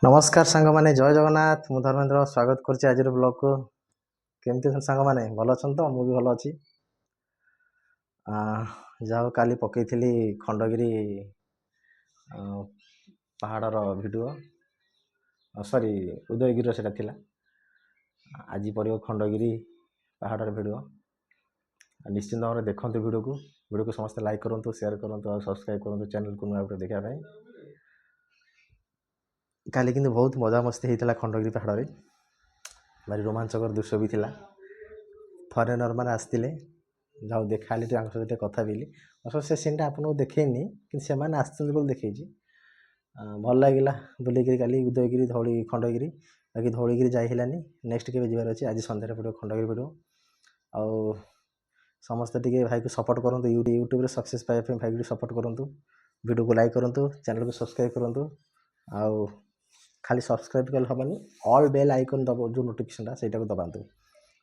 नमस्कार सांग मैंने जय जगन्नाथ मु धर्मेंद्र स्वागत करुच्ची आज ब्लॉग को केमती सांग मैंने भल अच्छा तो मुझे भल अच्छी जहाँ काली पकईली खंडगिरी पहाड़र भिडियो सॉरी उदयगिरी से आज पड़ो खंडगिरी पहाड़र भिडियो निश्चिंत भाव में देखते वीडियो को समस्त लाइक करूँ शेयर करूँ और सब्सक्राइब करूँ चैनल को नुआ वीडियो देखा काली किंतु बहुत मजा मस्ती होता खंडगिरी पहाड़ में भारी रोमांचकर दृश्य भी थिला फरेनर मैंने आसते जहाँ देखाली सहित कथा भी अवश्य से सीन आपको देखनी कि से देखी भल लगे बुलिकी काली उदयगिरी धौली खंडगिरी बाकी धौलीगिरी जाइलानी नेक्स्ट के जीवार अच्छे आज सन्धार पड़ो खंडगिरी पड़ो आउ समस्ते टे भाई को सपोर्ट करूँ यूट्यूब सक्सेस पाइबा भाई को सपोर्ट करूँ वीडियो को लाइक करूँ चैनल को सब्सक्राइब करूँ आउ खाली सब्सक्राइब कल हेनी ऑल बेल आइकन दब जो नोटिफिकेशन से दबातु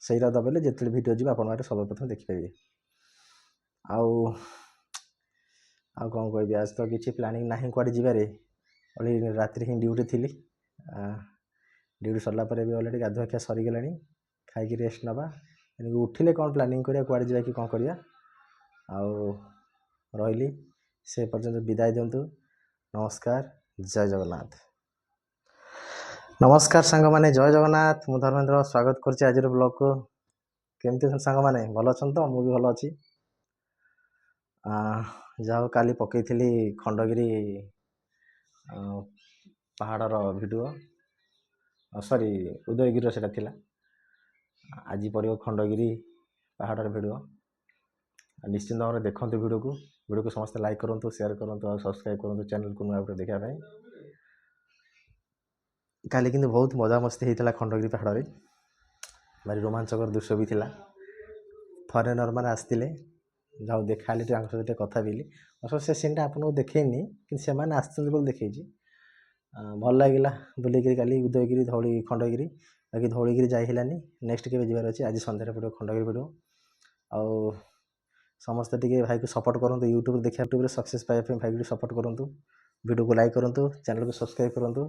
से दबाइले जिते वीडियो जी आप सर्वप्रथम देखिपारे आउ कौन कह आज तो किसी प्लानिंग ना कड़े जीवारे राति ही ड्यूटी थी ड्यूटी सरला भी अलरेडी गाधुआ खिया सरीगला खाई रेस्ट नवा उठिले कौन प्लानिंग करिया कुआडे जाए कि कौन करिया आउ रही से पर्यंत विदाय दिंतु नमस्कार जय जगन्नाथ नमस्कार सांग मैंने जय जगन्नाथ मु धर्मेंद्र स्वागत करुच्ची आज ब्लॉग को केमती सांग मैंने भल अच्छा तो मुझे भल अच्छी जहाँ काली पकईली खंडगिरी पहाड़र भिडियो सॉरी उदयगिरी से आज पड़ो खंडगिरी पहाड़र भिडियो निश्चिंत भाव में देखते वीडियो को समस्त लाइक करूँ शेयर करूँ और सब्सक्राइब करूँ चैनल को नुआ वीडियो देखा काली किंतु बहुत मजा मस्ती होता खंडगिरी पहाड़ में भारी रोमांचकर दृश्य भी थिला फरेनर मैंने आसते जहाँ देखाली सहित कथा भी अवश्य से सीन आपको देखनी कि से देखी भल लगे बुलिकी काली उदयगिरी धौली खंडगिरी बाकी धौलीगिरी जाइलानी नेक्स्ट के जीवार अच्छे आज सन्धार पड़ो खंडगिरी पड़ो आउ समस्ते टे भाई को सपोर्ट करूँ यूट्यूब देखा यूट्यूब सक्सेस पाइबा भाई को सपोर्ट करूँ वीडियो को लाइक करूँ चैनल को सब्सक्राइब करूँ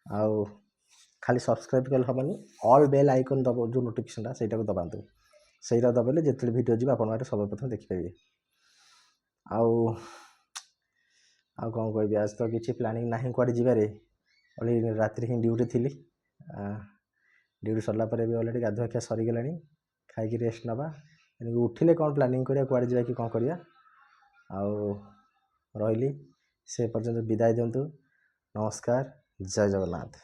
आउ खाली सब्सक्राइब कल हेनी ऑल बेल आइकन दब जो नोटिफिकेशन से दबातु से दबाइले जिते वीडियो जी आप सर्वप्रथम देखिपारे आउ कौन कह आज तो किसी प्लानिंग ना कड़े जीवारे राति ही ड्यूटी थी ड्यूटी सरला भी अलरेडी गाधुआ खिया सरीगला खाई रेस्ट नवा उठिले कौन प्लानिंग करिया कुआडे जाए कि कौन करिया आउ रही से पर्यंत विदाय दिंतु नमस्कार जय जगन्नाथ।